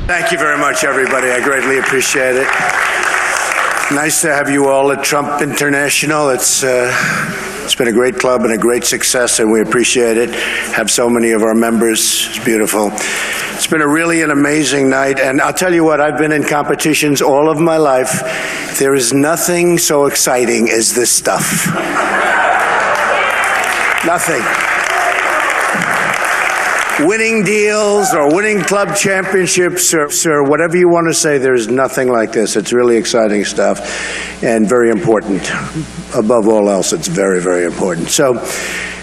Thank you very much, everybody. I greatly appreciate it. Nice to have you all at Trump International. It's been a great club and a great success, and we appreciate it. Have so many of our members. It's beautiful. It's been an amazing night, and I'll tell you what, I've been in competitions all of my life. There is nothing so exciting as this stuff. Nothing. Winning deals or winning club championships or whatever you want to say, there's nothing like this. It's really exciting stuff and very important. Above all else, it's very, very important. So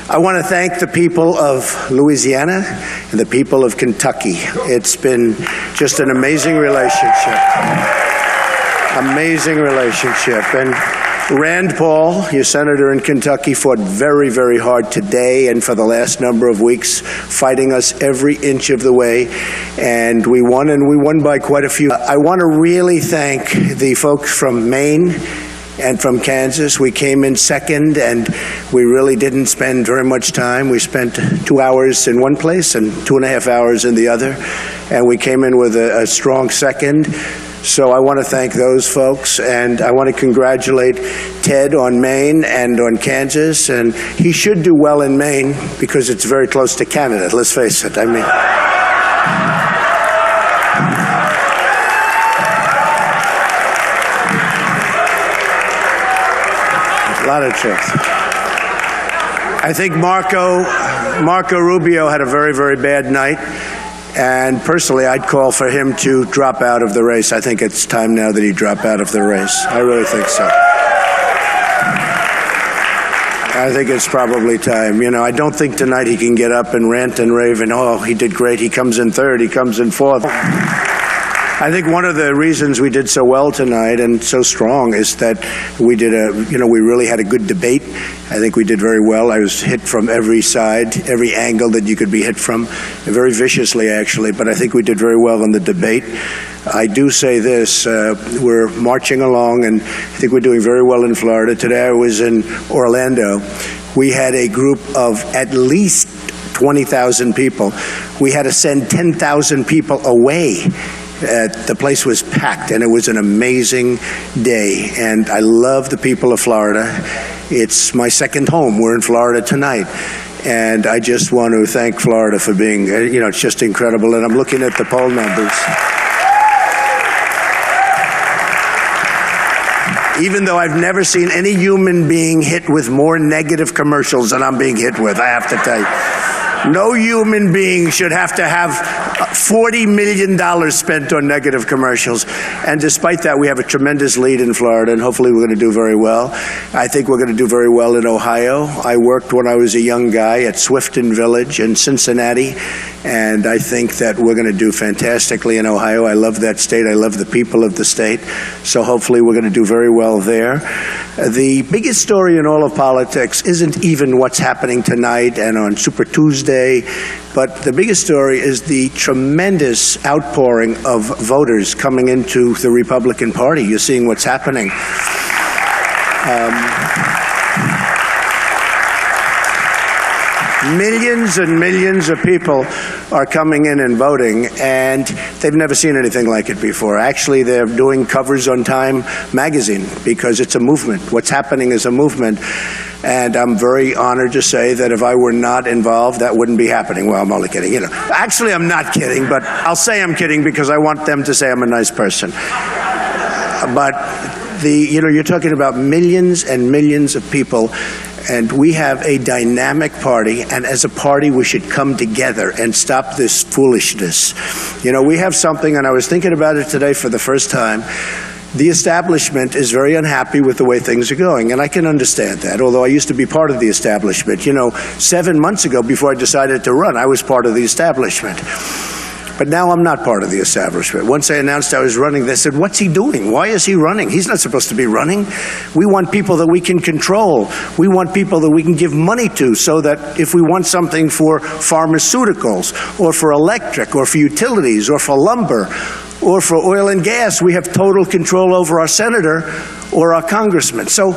I want to thank the people of Louisiana and the people of Kentucky. It's been just an amazing relationship. Amazing relationship. And Rand Paul, your senator in Kentucky, fought very, very hard today and for the last number of weeks, fighting us every inch of the way. And we won by quite a few. I want to really thank the folks from Maine and from Kansas. We came in second, and we really didn't spend very much time. We spent 2 hours in one place and 2.5 hours in the other, and we came in with a strong second. So I want to thank those folks, and I want to congratulate Ted on Maine and on Kansas, and he should do well in Maine because it's very close to Canada, let's face it. I mean, a lot of truth. I think Marco Rubio had a very, very bad night. And personally, I'd call for him to drop out of the race. I think it's time now that he drop out of the race. I really think so. I think it's probably time. You know, I don't think tonight he can get up and rant and rave and, oh, he did great, he comes in third, he comes in fourth. I think one of the reasons we did so well tonight and so strong is that we did we really had a good debate. I think we did very well. I was hit from every side, every angle that you could be hit from, very viciously actually, but I think we did very well in the debate. I do say this, we're marching along, and I think we're doing very well in Florida. Today I was in Orlando. We had a group of at least 20,000 people. We had to send 10,000 people away. The place was packed, and it was an amazing day. And I love the people of Florida. It's my second home. We're in Florida tonight. And I just want to thank Florida for being, it's just incredible. And I'm looking at the poll numbers. Even though I've never seen any human being hit with more negative commercials than I'm being hit with, I have to tell you. No human being should have to have $40 million spent on negative commercials. And despite that, we have a tremendous lead in Florida, and hopefully we're going to do very well. I think we're going to do very well in Ohio. I worked when I was a young guy at Swifton Village in Cincinnati, and I think that we're going to do fantastically in Ohio. I love that state. I love the people of the state. So hopefully we're going to do very well there. The biggest story in all of politics isn't even what's happening tonight and on Super Tuesday, but the biggest story is the tremendous outpouring of voters coming into the Republican Party. You're seeing what's happening. Millions and millions of people are coming in and voting, and they've never seen anything like it before. Actually, they're doing covers on Time magazine because it's a movement. What's happening is a movement, and I'm very honored to say that if I were not involved, that wouldn't be happening. Well, I'm only kidding. Actually, I'm not kidding, but I'll say I'm kidding because I want them to say I'm a nice person. But you're talking about millions and millions of people. And we have a dynamic party, and as a party, we should come together and stop this foolishness. We have something, and I was thinking about it today for the first time. The establishment is very unhappy with the way things are going, and I can understand that, although I used to be part of the establishment. 7 months ago, before I decided to run, I was part of the establishment. But now I'm not part of the establishment. Once I announced I was running, they said, what's he doing? Why is he running? He's not supposed to be running. We want people that we can control. We want people that we can give money to so that if we want something for pharmaceuticals or for electric or for utilities or for lumber or for oil and gas, we have total control over our senator or our congressman. So,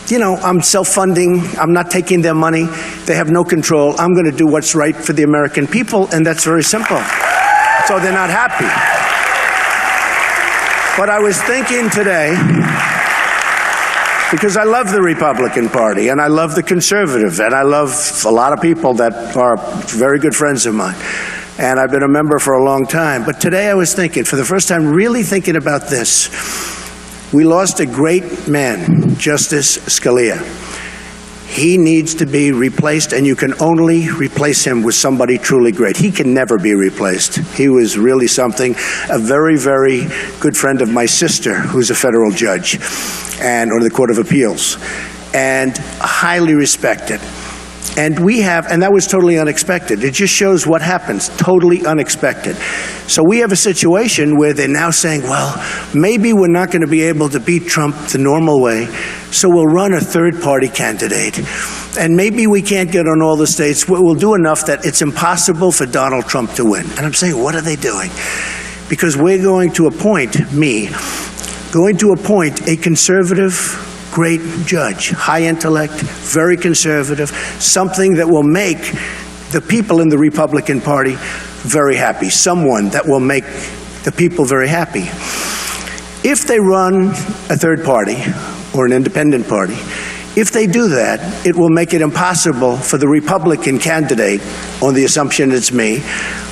I'm self-funding. I'm not taking their money. They have no control. I'm going to do what's right for the American people, and that's very simple. So they're not happy. But I was thinking today, because I love the Republican Party, and I love the conservative, and I love a lot of people that are very good friends of mine. And I've been a member for a long time. But today I was thinking, for the first time, really thinking about this. We lost a great man, Justice Scalia. He needs to be replaced, and you can only replace him with somebody truly great. He can never be replaced. He was really something. A very, very good friend of my sister, who's a federal judge and on the Court of Appeals, and highly respected. And that was totally unexpected. It just shows what happens, totally unexpected. So we have a situation where they're now saying, well, maybe we're not going to be able to beat Trump the normal way, so we'll run a third-party candidate. And maybe we can't get on all the states. We'll do enough that it's impossible for Donald Trump to win. And I'm saying, what are they doing? Because we're going to appoint a conservative, great judge, high intellect, very conservative, something that will make the people in the Republican Party very happy, someone that will make the people very happy. If they run a third party or an independent party, if they do that, it will make it impossible for the Republican candidate, on the assumption it's me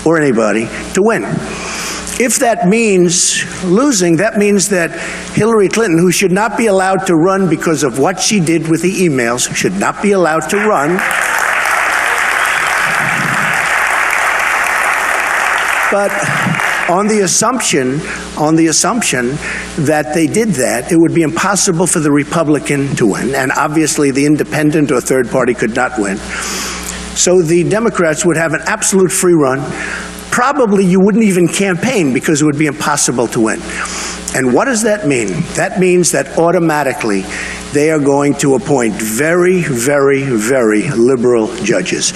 or anybody, to win. If that means losing, that means that Hillary Clinton, who should not be allowed to run because of what she did with the emails, should not be allowed to run. But on the assumption that they did that, it would be impossible for the Republican to win, and obviously the independent or third party could not win. So the Democrats would have an absolute free run. Probably you wouldn't even campaign because it would be impossible to win. And what does that mean? That means that automatically they are going to appoint very, very, very liberal judges.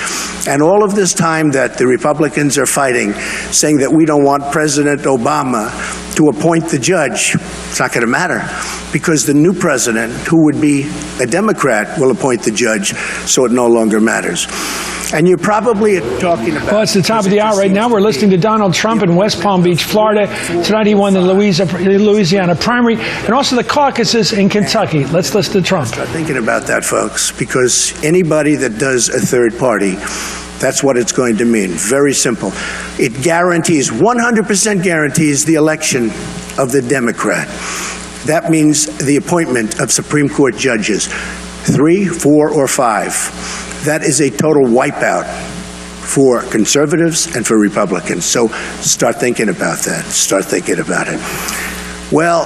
And all of this time that the Republicans are fighting, saying that we don't want President Obama to appoint the judge, it's not going to matter, because the new president, who would be a Democrat, will appoint the judge, so it no longer matters. And you're probably talking about... Well, it's the top of the hour right now. We're listening to Donald Trump in West Palm Beach, Florida. Tonight he won the Louisiana primary and also the caucuses in Kentucky. Let's listen to Trump. Start thinking about that, folks, because anybody that does a third party, that's what it's going to mean. Very simple. It guarantees, 100% guarantees the election of the Democrat. That means the appointment of Supreme Court judges, 3, 4, or 5. That is a total wipeout for conservatives and for Republicans. So start thinking about that. Start thinking about it. Well,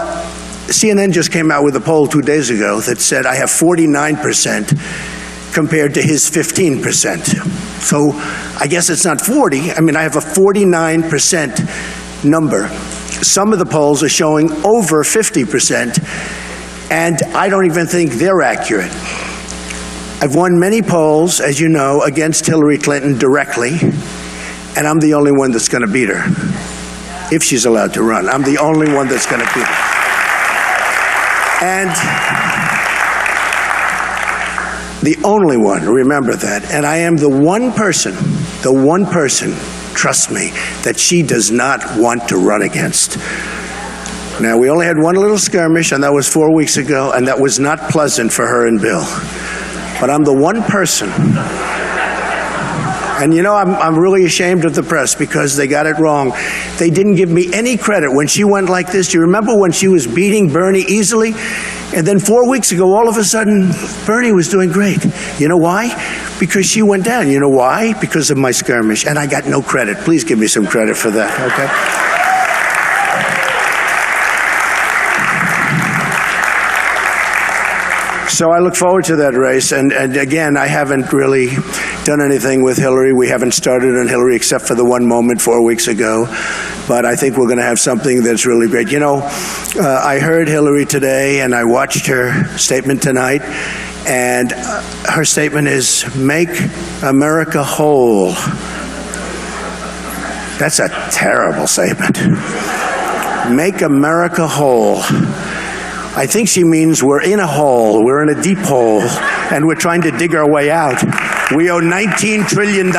CNN just came out with a poll 2 days ago that said I have 49% compared to his 15%. So I guess it's not 40. I mean, I have a 49% number. Some of the polls are showing over 50%, and I don't even think they're accurate. I've won many polls, as you know, against Hillary Clinton directly, and I'm the only one that's going to beat her, if she's allowed to run. I'm the only one that's going to beat her. And the only one, remember that. And I am the one person, trust me, that she does not want to run against. Now, we only had one little skirmish, and that was 4 weeks ago, and that was not pleasant for her and Bill. But I'm the one person. And you know, I'm really ashamed of the press because they got it wrong. They didn't give me any credit when she went like this. Do you remember when she was beating Bernie easily? And then 4 weeks ago, all of a sudden, Bernie was doing great. You know why? Because she went down. You know why? Because of my skirmish. And I got no credit. Please give me some credit for that, okay? So I look forward to that race, and again, I haven't really done anything with Hillary. We haven't started on Hillary except for the one moment 4 weeks ago, but I think we're going to have something that's really great. You know, I heard Hillary today, and I watched her statement tonight, and her statement is, "Make America whole." That's a terrible statement. Make America whole. I think she means we're in a hole, we're in a deep hole, and we're trying to dig our way out. We owe $19 trillion.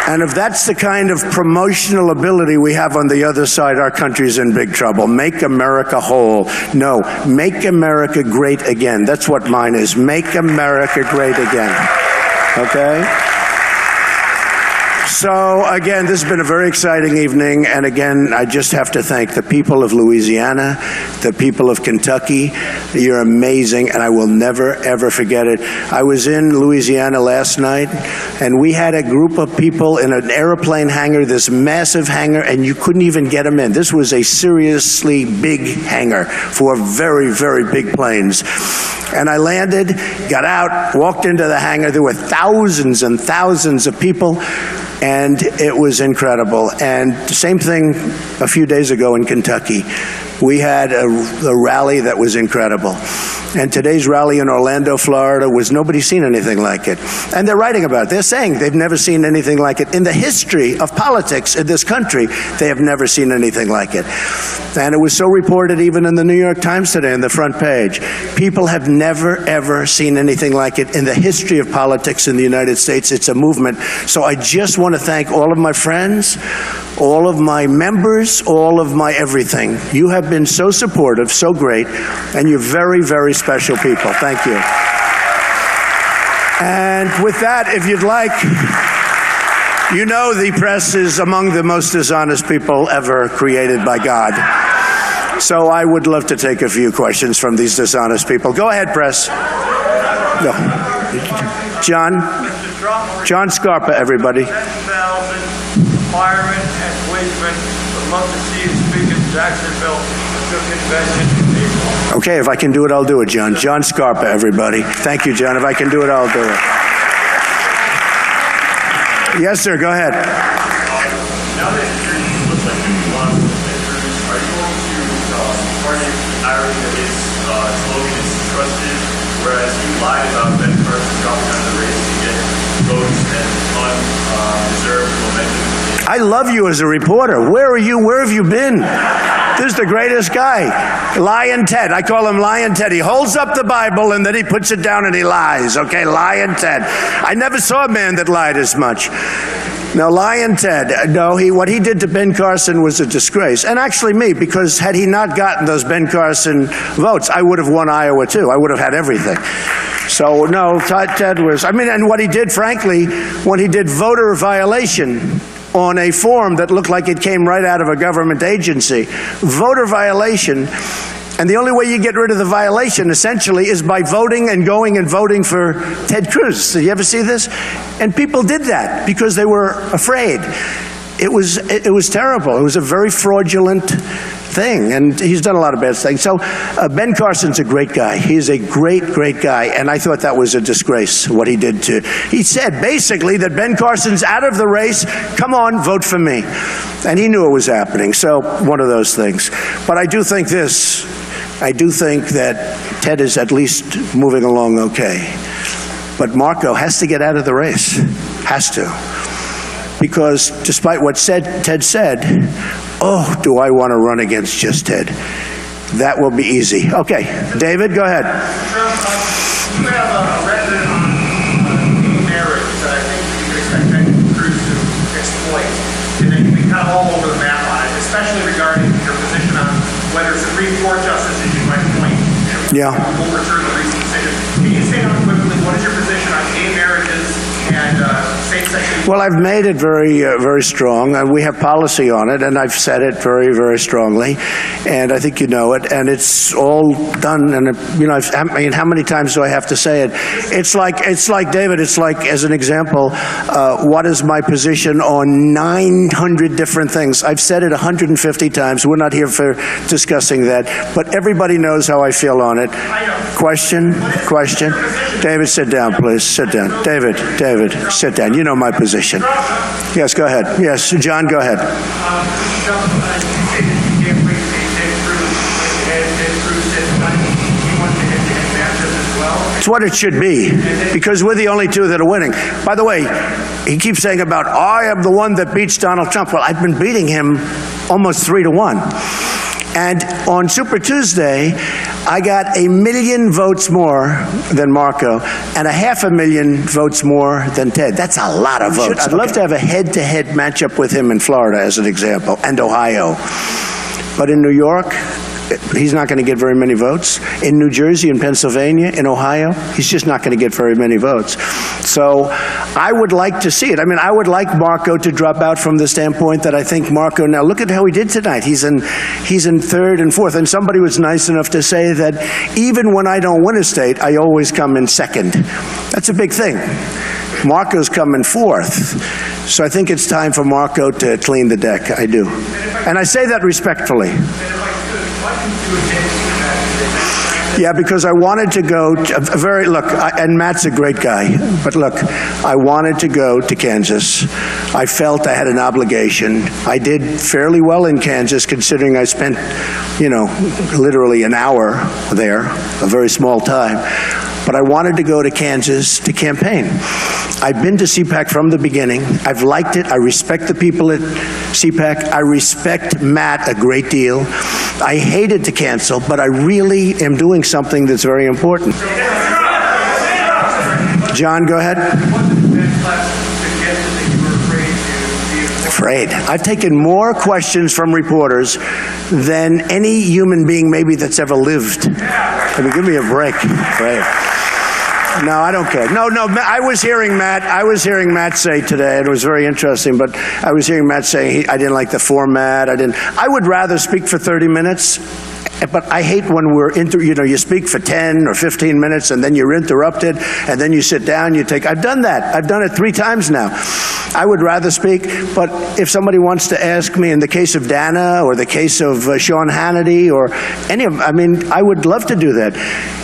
And if that's the kind of promotional ability we have on the other side, our country's in big trouble. Make America whole. No, make America great again. That's what mine is. Make America great again. Okay? So, again, this has been a very exciting evening, and again, I just have to thank the people of Louisiana, the people of Kentucky. You're amazing, and I will never, ever forget it. I was in Louisiana last night, and we had a group of people in an airplane hangar, this massive hangar, and you couldn't even get them in. This was a seriously big hangar for very, very big planes. And I landed, got out, walked into the hangar. There were thousands and thousands of people, and it was incredible. And the same thing a few days ago in Kentucky. We had a rally that was incredible. And today's rally in Orlando, Florida, was nobody seen anything like it. And they're writing about it. They're saying they've never seen anything like it. In the history of politics in this country, they have never seen anything like it. And it was so reported even in the New York Times today on the front page. People have never, ever seen anything like it in the history of politics in the United States. It's a movement. So I just want to thank all of my friends, all of my members, all of my everything. You have been so supportive, so great, and you're very, very special people. Thank you. And with that, if you'd like, you know the press is among the most dishonest people ever created by God. So I would love to take a few questions from these dishonest people. Go ahead, press. No. John Scarpa, everybody. 10,000 firemen and policemen would love to see you speak in Jacksonville at the convention in April. Okay, if I can do it, I'll do it, John. John Scarpa, everybody. Thank you, John. If I can do it, I'll do it. Yes, sir, go ahead. Now that it looks like you lost the victories, are you going to target hiring that his slogan is trusted, whereas you lied about Ben Carson dropping out of the race to get votes and undeserved momentum? I love you as a reporter. Where are you? Where have you been? This is the greatest guy. Lion Ted. I call him Lion Ted. He holds up the Bible and then he puts it down and he lies. Okay, Lion Ted. I never saw a man that lied as much. No, Lion Ted. No, what he did to Ben Carson was a disgrace. And actually me, because had he not gotten those Ben Carson votes, I would have won Iowa too. I would have had everything. So no, Ted was, and what he did, frankly, when he did voter violation on a form that looked like it came right out of a government agency, voter violation, and the only way you get rid of the violation, essentially, is by voting and going and voting for Ted Cruz. Did you ever see this? And people did that because they were afraid. It was terrible. It was a very fraudulent thing, and he's done a lot of bad things. So Ben Carson's a great guy. He's a great, great guy, and I thought that was a disgrace, what he did to... He said, basically, that Ben Carson's out of the race. Come on, vote for me. And he knew it was happening, so one of those things. But I do think this. I do think that Ted is at least moving along okay. But Marco has to get out of the race. Has to. Because despite what Ted said, oh, do I want to run against just Ted. That will be easy. Okay, David, go ahead. You have a resident on marriage that I think you could expect Ted Cruz to exploit. And then you become all over the map on it, especially regarding your position on whether Supreme Court justices you might appoint overturn the recent decision. Can you state unequivocally what is your position on gay marriages and same-sex? Well, I've made it very strong. We have policy on it, and I've said it very, very strongly. And I think you know it. And it's all done. And how many times do I have to say it? It's like David. It's like, as an example, what is my position on 900 different things? I've said it 150 times. We're not here for discussing that, but everybody knows how I feel on it. Question. David, sit down, please. Sit down. David, sit down. You know my position. Yes, go ahead. Yes, John, go ahead. It's what it should be, because we're the only two that are winning. By the way, he keeps saying about, I am the one that beats Donald Trump. Well, I've been beating him almost 3-1. And on Super Tuesday, I got 1 million votes more than Marco and 500,000 votes more than Ted. That's a lot of votes. I'd love to have a head-to-head matchup with him in Florida, as an example, and Ohio. But in New York, he's not going to get very many votes. In New Jersey, in Pennsylvania, in Ohio, he's just not going to get very many votes. So I would like to see it. I mean, I would like Marco to drop out from the standpoint that I think Marco, now look at how he did tonight. He's in third and fourth. And somebody was nice enough to say that even when I don't win a state, I always come in second. That's a big thing. Marco's come in fourth. So I think it's time for Marco to clean the deck. I do. And I say that respectfully. Yeah, because I wanted to go to, and Matt's a great guy, but look, I wanted to go to Kansas. I felt I had an obligation. I did fairly well in Kansas, considering I spent, literally an hour there, a very small time. But I wanted to go to Kansas to campaign. I've been to CPAC from the beginning. I've liked it. I respect the people at CPAC. I respect Matt a great deal. I hated to cancel, but I really am doing something that's very important. John, go ahead. Afraid. I've taken more questions from reporters than any human being maybe that's ever lived. I mean, give me a break. Afraid. No, I don't care. No, I was hearing Matt say today, and it was very interesting, but I was hearing Matt saying I didn't like the format. I would rather speak for 30 minutes, but I hate when you speak for 10 or 15 minutes, and then you're interrupted, and then you sit down, I've done that. I've done it 3 times now. I would rather speak, but if somebody wants to ask me, in the case of Dana, or the case of Sean Hannity, or any of them, I would love to do that.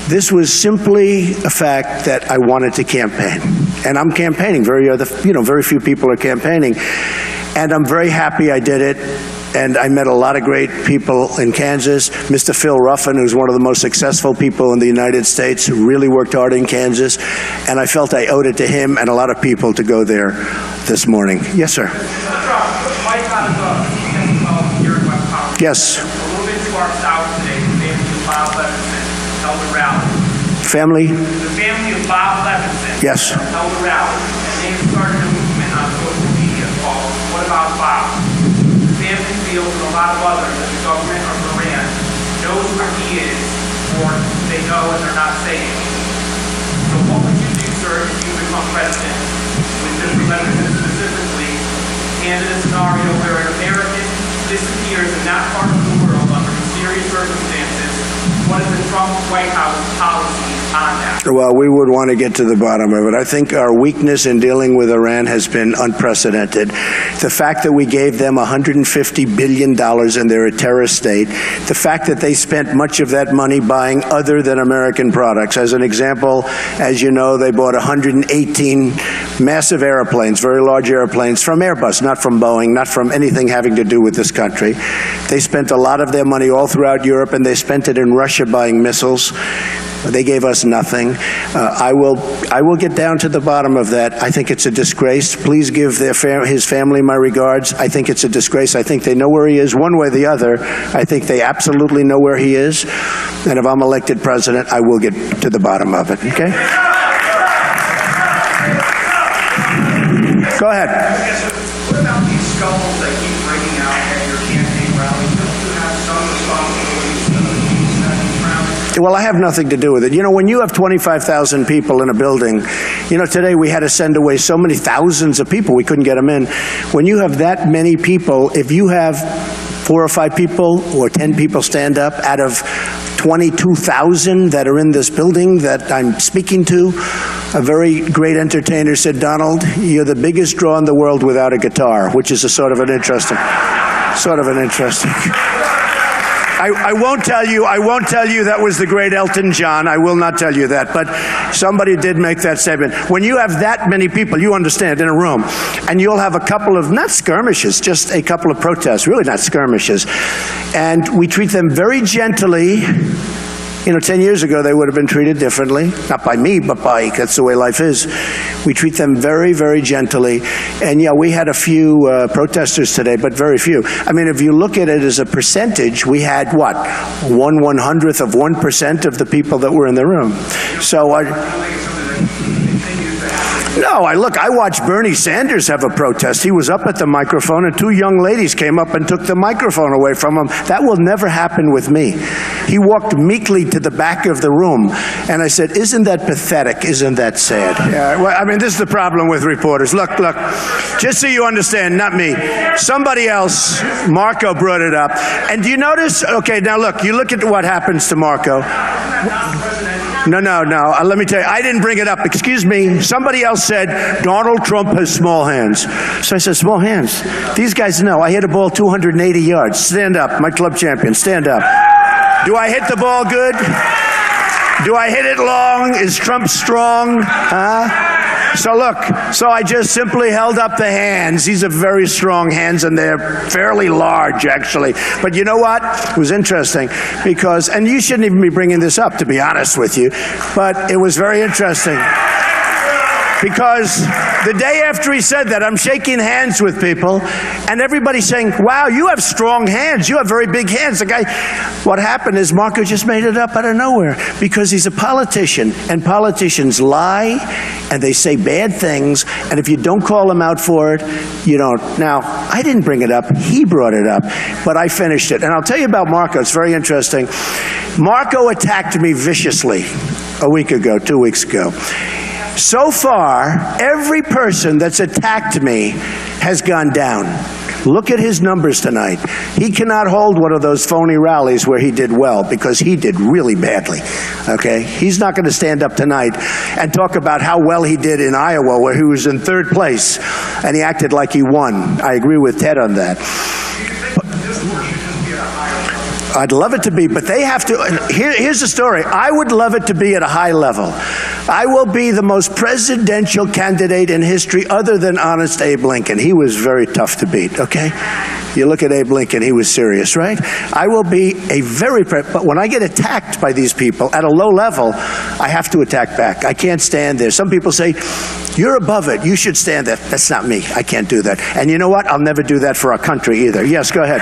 This was simply a fact that I wanted to campaign. And I'm campaigning. Very few people are campaigning. And I'm very happy I did it. And I met a lot of great people in Kansas. Mr. Phil Ruffin, who's one of the most successful people in the United States, really worked hard in Kansas. And I felt I owed it to him and a lot of people to go there this morning. Yes, sir. Yes. A little bit to our south today, held a rally. Family? The family of Bob Levinson yes. held a rally, and they started a movement on social media called What About Bob? The family feels, and a lot of others, that the government of Iran knows where he is, or they know and they're not saying. So what would you do, sir, if you become president, with Mr. Levinson specifically, and in a scenario where an American disappears in that part of the world under mysterious circumstances? What is the Trump White House policy on that? Well, we would want to get to the bottom of it. I think our weakness in dealing with Iran has been unprecedented. The fact that we gave them $150 billion and they're a terrorist state, the fact that they spent much of that money buying other than American products. As an example, as you know, they bought 118 massive airplanes, very large airplanes, from Airbus, not from Boeing, not from anything having to do with this country. They spent a lot of their money all throughout Europe, and they spent it in Russia buying missiles. They gave us nothing. I will get down to the bottom of that. I think it's a disgrace. Please give his family my regards. I think it's a disgrace. I think they know where he is one way or the other. I think they absolutely know where he is. And if I'm elected president, I will get to the bottom of it. Okay? Go ahead. What about these skulls that keep breaking out at your campaign rallies? Don't you have some responsibility for these rallies? Well, I have nothing to do with it. When you have 25,000 people in a building, today we had to send away so many thousands of people, we couldn't get them in. When you have that many people, if you have 4 or 5 people or 10 people stand up out of 22,000 that are in this building that I'm speaking to, a very great entertainer said, Donald, you're the biggest draw in the world without a guitar, which is a sort of an interesting. I won't tell you that was the great Elton John. I will not tell you that. But somebody did make that statement. When you have that many people, you understand, in a room, and you'll have a couple of, not skirmishes, just a couple of protests, really not skirmishes. And we treat them very gently. 10 years ago, they would have been treated differently. Not by me, but that's the way life is. We treat them very, very gently. And yeah, we had a few protesters today, but very few. I mean, if you look at it as a percentage, we had what? 1/100th of 1% of the people that were in the room. So no, I watched Bernie Sanders have a protest. He was up at the microphone, and two young ladies came up and took the microphone away from him. That will never happen with me. He walked meekly to the back of the room, and I said, isn't that pathetic? Isn't that sad? Yeah, well, I mean, this is the problem with reporters. Look, just so you understand, not me. Somebody else, Marco brought it up. And do you notice? Okay, now look, you look at what happens to Marco. No. Let me tell you, I didn't bring it up. Excuse me. Somebody else said Donald Trump has small hands. So I said, small hands? These guys know. I hit a ball 280 yards. Stand up. My club champion. Stand up. Do I hit the ball good? Do I hit it long? Is Trump strong? So look, I just simply held up the hands. These are very strong hands, and they're fairly large, actually. But you know what? It was interesting because, and you shouldn't even be bringing this up, to be honest with you, but it was very interesting. Because the day after he said that, I'm shaking hands with people, and everybody's saying, wow, you have strong hands. You have very big hands. The guy, what happened is Marco just made it up out of nowhere because he's a politician, and politicians lie, and they say bad things, and if you don't call them out for it, you don't. Now, I didn't bring it up. He brought it up, but I finished it. And I'll tell you about Marco. It's very interesting. Marco attacked me viciously a week ago, 2 weeks ago. So far, every person that's attacked me has gone down. Look at his numbers tonight. He cannot hold one of those phony rallies where he did well because he did really badly, okay? He's not going to stand up tonight and talk about how well he did in Iowa where he was in 3rd place and he acted like he won. I agree with Ted on that. I'd love it to be, but they have to. Here's the story. I would love it to be at a high level. I will be the most presidential candidate in history other than honest Abe Lincoln. He was very tough to beat, okay? You look at Abe Lincoln, he was serious, right? I will be but when I get attacked by these people at a low level, I have to attack back. I can't stand there. Some people say, you're above it. You should stand there. That's not me. I can't do that. And you know what? I'll never do that for our country either. Yes, go ahead.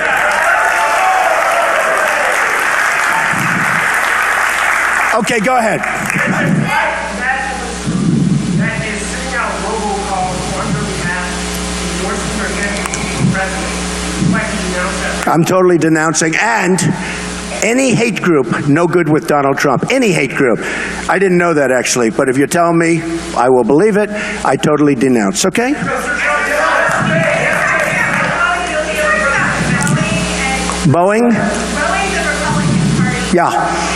Okay, go ahead. That is sending out robocalls under the act, endorsing or against the president. Like you denounce that. I'm totally denouncing. And any hate group, no good with Donald Trump. Any hate group. I didn't know that, actually. But if you're telling me, I will believe it. I totally denounce, okay? Boeing? Yeah.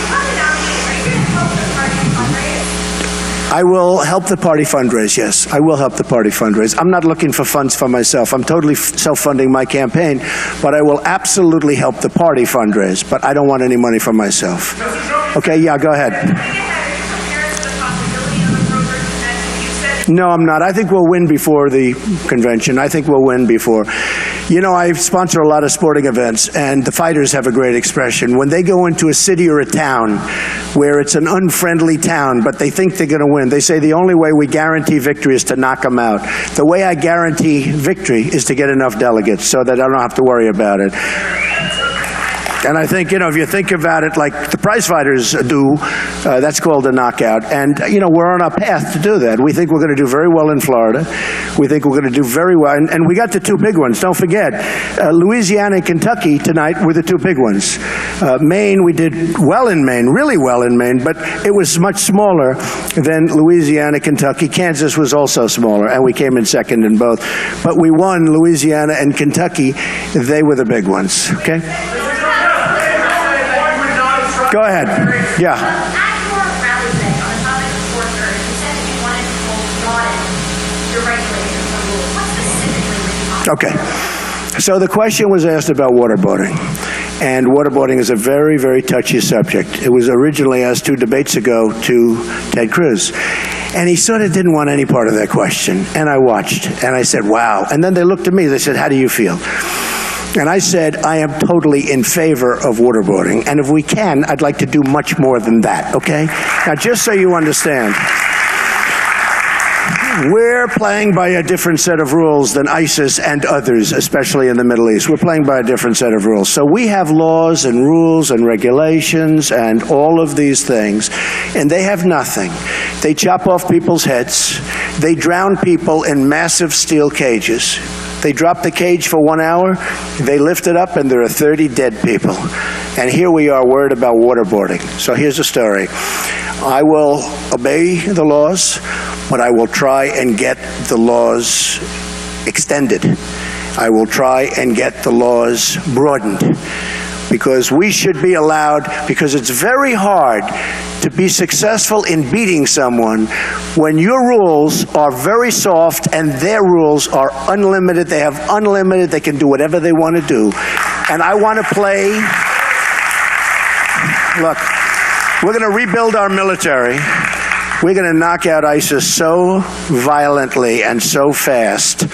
I will help the party fundraise, yes. I will help the party fundraise. I'm not looking for funds for myself. I'm totally self-funding my campaign, but I will absolutely help the party fundraise, but I don't want any money for myself. Okay, yeah, go ahead. No, I'm not. I think we'll win before the convention. I think we'll win before. You know, I sponsor a lot of sporting events, and the fighters have a great expression. When they go into a city or a town where it's an unfriendly town, but they think they're going to win, they say the only way we guarantee victory is to knock them out. The way I guarantee victory is to get enough delegates so that I don't have to worry about it. And I think, if you think about it like the prize fighters do, that's called a knockout. And, we're on a path to do that. We think we're going to do very well in Florida. We think we're going to do very well. And we got the two big ones. Don't forget, Louisiana and Kentucky tonight were the two big ones. Maine, we did well in Maine, really well in Maine, but it was much smaller than Louisiana, Kentucky. Kansas was also smaller, and we came in second in both. But we won Louisiana and Kentucky. They were the big ones, okay? Go ahead. Yeah. At your rally today on the topic of torture, you said that you wanted to broaden your regulations on rules. What specifically were you talking about? Okay. So the question was asked about waterboarding. And waterboarding is a very, very touchy subject. It was originally asked 2 debates ago to Ted Cruz. And he sort of didn't want any part of that question. And I watched. And I said, wow. And then they looked at me. They said, how do you feel? And I said, I am totally in favor of waterboarding. And if we can, I'd like to do much more than that, okay? Now, just so you understand, we're playing by a different set of rules than ISIS and others, especially in the Middle East. We're playing by a different set of rules. So we have laws and rules and regulations and all of these things, and they have nothing. They chop off people's heads. They drown people in massive steel cages. They drop the cage for 1 hour, they lift it up, and there are 30 dead people. And here we are worried about waterboarding. So here's the story. I will obey the laws, but I will try and get the laws extended. I will try and get the laws broadened. Because we should be allowed, because it's very hard to be successful in beating someone when your rules are very soft and their rules are unlimited. They have unlimited, they can do whatever they want to do. And I want to play, look, we're going to rebuild our military. We're going to knock out ISIS so violently and so fast.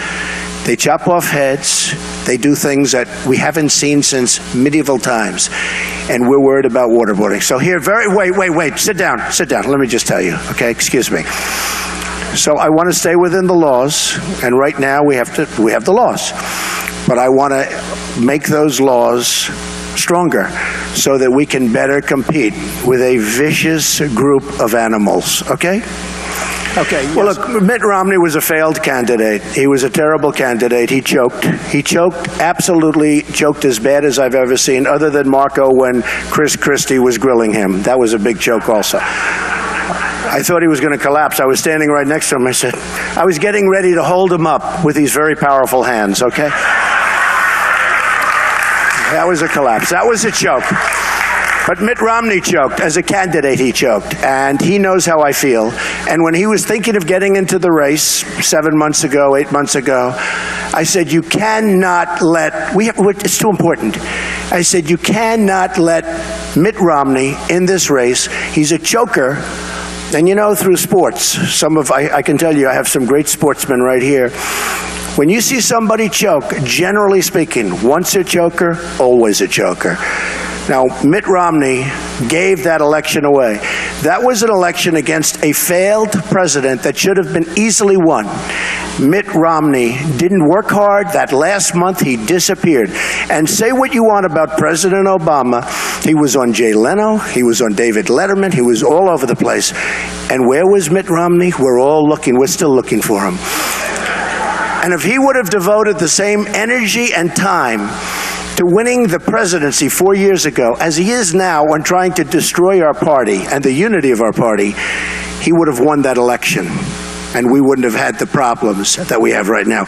They chop off heads. They do things that we haven't seen since medieval times. And we're worried about waterboarding. So here, wait, sit down. Let me just tell you, okay? Excuse me. So I want to stay within the laws, and right now we have the laws. But I want to make those laws stronger so that we can better compete with a vicious group of animals, okay? Okay. Yes. Well, look, Mitt Romney was a failed candidate. He was a terrible candidate. He choked. He choked, absolutely choked as bad as I've ever seen, other than Marco when Chris Christie was grilling him. That was a big choke also. I thought he was going to collapse. I was standing right next to him. I was getting ready to hold him up with these very powerful hands, okay? That was a collapse. That was a choke. But Mitt Romney choked. As a candidate, he choked. And he knows how I feel. And when he was thinking of getting into the race 7 months ago, 8 months ago, I said, you cannot let, it's too important. I said, you cannot let Mitt Romney in this race. He's a choker. And you know, through sports, I can tell you, I have some great sportsmen right here. When you see somebody choke, generally speaking, once a choker, always a choker. Now, Mitt Romney gave that election away. That was an election against a failed president that should have been easily won. Mitt Romney didn't work hard. That last month, he disappeared. And say what you want about President Obama. He was on Jay Leno. He was on David Letterman. He was all over the place. And where was Mitt Romney? We're all looking. We're still looking for him. And if he would have devoted the same energy and time to winning the presidency 4 years ago, as he is now on trying to destroy our party and the unity of our party, he would have won that election. And we wouldn't have had the problems that we have right now.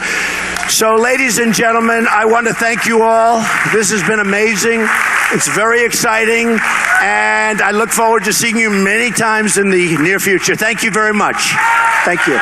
So, ladies and gentlemen, I want to thank you all. This has been amazing. It's very exciting. And I look forward to seeing you many times in the near future. Thank you very much. Thank you.